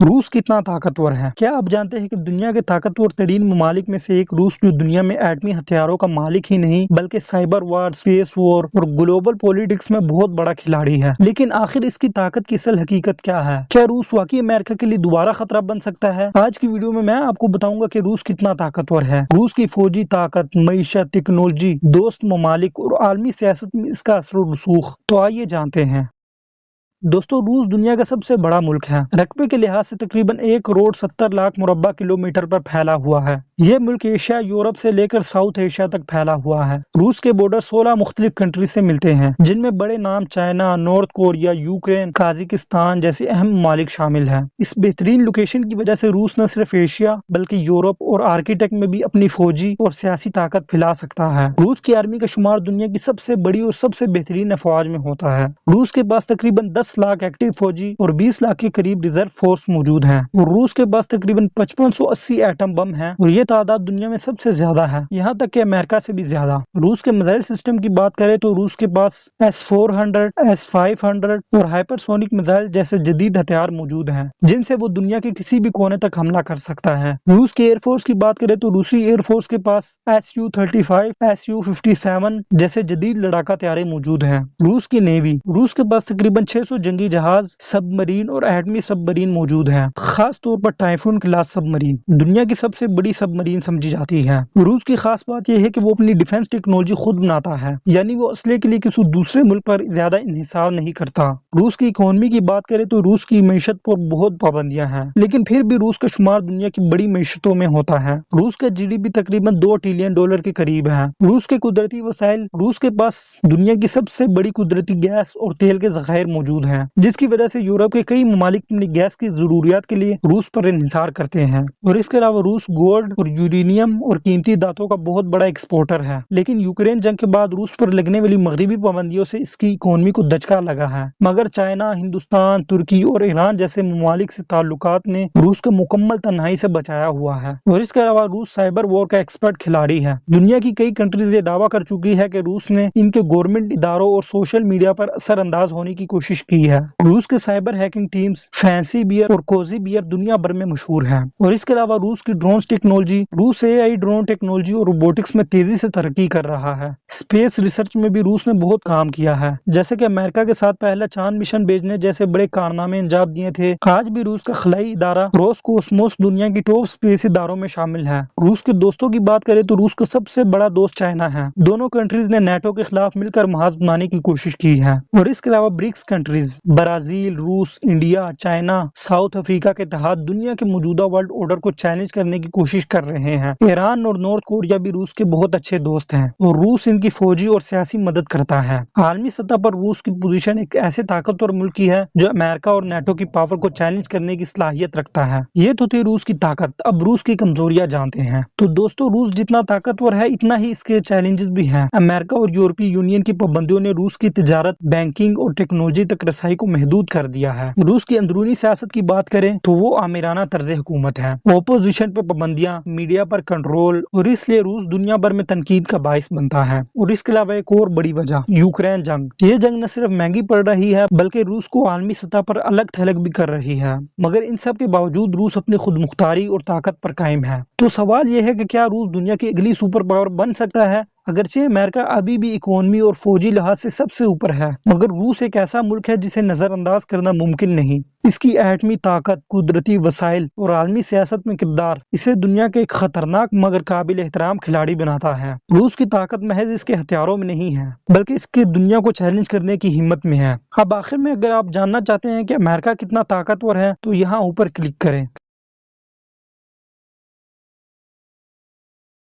रूस कितना ताकतवर है? क्या आप जानते हैं कि दुनिया के ताकतवर तरीन ममालिक में से एक रूस, जो दुनिया में एटमी हथियारों का मालिक ही नहीं बल्कि साइबर वार, स्पेस वॉर और ग्लोबल पॉलिटिक्स में बहुत बड़ा खिलाड़ी है। लेकिन आखिर इसकी ताकत की असल हकीकत क्या है? क्या रूस वाकई अमेरिका के लिए दोबारा खतरा बन सकता है? आज की वीडियो में मैं आपको बताऊंगा कि रूस कितना ताकतवर है। रूस की फौजी ताकत, मईशत, टेक्नोलॉजी, दोस्त ममालिक और आलमी सियासत में इसका असर और रसूख। तो आइए जानते हैं। दोस्तों, रूस दुनिया का सबसे बड़ा मुल्क है। रकबे के लिहाज से तकरीबन 1 करोड़ 70 लाख मुरब्बा किलोमीटर पर फैला हुआ है। यह मुल्क एशिया, यूरोप से लेकर साउथ एशिया तक फैला हुआ है। रूस के बॉर्डर 16 मुख्तलिफ कंट्री से मिलते हैं, जिनमें बड़े नाम China, north Korea, Ukraine, Kazakhstan जैसे अहम ममालिक शामिल हैं। इस बेहतरीन लोकेशन की वजह से रूस न सिर्फ एशिया बल्कि यूरोप और आर्कटिक में भी अपनी फौजी और सियासी ताकत फैला सकता है। रूस की आर्मी का शुमार दुनिया की सबसे बड़ी और सबसे बेहतरीन अफवाज में होता है। रूस के पास तकरीबन 10 लाख एक्टिव फौजी और 20 लाख के करीब रिजर्व फोर्स मौजूद है। और रूस के पास तकरीबन 5580 एटम बम है और ये तादाद दुनिया में सबसे ज्यादा है, यहाँ तक कि अमेरिका से भी ज्यादा। रूस के मिसाइल सिस्टम की बात करें तो रूस के पास S-400, S-500 और हाइपरसोनिक मिसाइल जैसे जदीद हथियार मौजूद हैं, जिनसे वो दुनिया के किसी भी कोने तक हमला कर सकता है। रूस की एयरफोर्स की बात करें तो रूसी एयरफोर्स के पास Su-35, Su-57 जैसे जदीद लड़ाका हथियार मौजूद हैं। रूस की नेवी, रूस के पास तकरीबन 600 जंगी जहाज, सबमरीन और एटमी सबमरीन मौजूद हैं, खास तौर पर टाइफून क्लास सबमरीन दुनिया की सबसे बड़ी सबमरीन समझी जाती है। रूस की खास बात यह है कि वो अपनी डिफेंस टेक्नोलॉजी खुद बनाता है, यानी वो असले के लिए किसी दूसरे मुल्क पर ज्यादा इन्हिसार नहीं करता। रूस की इकोनॉमी की बात करें तो रूस की मईशत पर बहुत पाबंदियां हैं, लेकिन फिर भी रूस का शुमार दुनिया की बड़ी मईशतों में होता है। रूस का GDP तकरीबन $2 ट्रिलियन के करीब है। रूस के कुदरती वसाइल, रूस के पास दुनिया की सबसे बड़ी कुदरती गैस और तेल के जखायर मौजूद हैं, जिसकी वजह से यूरोप के कई ममालिक अपनी गैस की जरूरियात के लिए रूस पर इन्हिसार करते हैं। और इसके अलावा रूस गोल्ड और यूरेनियम और कीमती धातुओं का बहुत बड़ा एक्सपोर्टर है। लेकिन यूक्रेन जंग के बाद रूस पर लगने वाली मगरबी पाबंदियों से इसकी इकोनॉमी को दचका लगा है, मगर चाइना, हिंदुस्तान, तुर्की और ईरान जैसे ममालिक से ताल्लुकात ने रूस को मुकम्मल तन्हाई से बचाया हुआ है। और इसके अलावा रूस साइबर वॉर का एक्सपर्ट खिलाड़ी है। दुनिया की कई कंट्रीज ये दावा कर चुकी है कि रूस ने इनके गवर्नमेंट इदारों और सोशल मीडिया पर असरअंदाज होने की कोशिश की है। रूस के cyber hacking teams fancy bear और कोजी बियर दुनिया भर में मशहूर है। और इसके अलावा रूस की ड्रोन टेक्नोलॉजी, रूस AI ड्रोन टेक्नोलॉजी और रोबोटिक्स में तेजी से तरक्की कर रहा है। स्पेस रिसर्च में भी रूस ने बहुत काम किया है, जैसे कि अमेरिका के साथ पहला चांद मिशन भेजने जैसे बड़े कारनामे अंजाम दिए थे। आज भी रूस का खलाई इदारा रोसकोसमोस दुनिया की टॉप स्पेस इदारों में शामिल है। रूस के दोस्तों की बात करें तो रूस का सबसे बड़ा दोस्त चाइना है। दोनों कंट्रीज ने नेटो के खिलाफ मिलकर महाज बनाने की कोशिश की है। और इसके अलावा ब्रिक्स कंट्रीज ब्राजील, रूस, इंडिया, चाइना, साउथ अफ्रीका के इत्तेहाद दुनिया के मौजूदा वर्ल्ड ऑर्डर को चैलेंज करने की कोशिश कर रहे हैं। ईरान और नॉर्थ कोरिया भी रूस के बहुत अच्छे दोस्त हैं और रूस इनकी फौजी और सियासी मदद करता है। आलमी सतह पर रूस की पोजीशन एक ऐसे ताकतवर मुल्क की है जो अमेरिका और नेटो की पावर को चैलेंज करने की सलाहियत रखता है। ये तो थी रूस की ताकत। अब रूस की कमजोरियां जानते हैं। तो दोस्तों, रूस जितना ताकतवर है इतना ही इसके चैलेंजेस भी हैं। अमेरिका और यूरोपीय यूनियन की पाबंदियों ने रूस की तिजारत, बैंकिंग और टेक्नोलॉजी तक रसाई को महदूद कर दिया है। रूस की अंदरूनी सियासत की बात करें तो वो आमिराना तर्ज हुकूमत है। ओपोजिशन पर पाबंदियां, मीडिया पर कंट्रोल, और इसलिए रूस दुनिया भर में तनकीद का बाइस बनता है। और इसके अलावा एक और बड़ी वजह, यूक्रेन जंग। ये जंग न सिर्फ महंगी पड़ रही है बल्कि रूस को आलमी सतह पर अलग थलग भी कर रही है, मगर इन सब के बावजूद रूस अपनी खुद मुख्तारी और ताकत पर कायम है। तो सवाल यह है कि क्या रूस दुनिया की अगली सुपर पावर बन सकता है? अगरचे अमेरिका अभी भी इकोनॉमी और फौजी लिहाज से सबसे ऊपर है, मगर रूस एक ऐसा मुल्क है जिसे नजरअंदाज करना मुमकिन नहीं। इसकी एटमी ताकत, कुदरती वसाइल और आलमी सियासत में किरदार इसे दुनिया के एक खतरनाक मगर काबिल एहतराम खिलाड़ी बनाता है। रूस की ताकत महज इसके हथियारों में नहीं है बल्कि इसके दुनिया को चैलेंज करने की हिम्मत में है। अब आखिर में अगर आप जानना चाहते हैं कि अमेरिका कितना ताकतवर है तो यहाँ ऊपर क्लिक करें।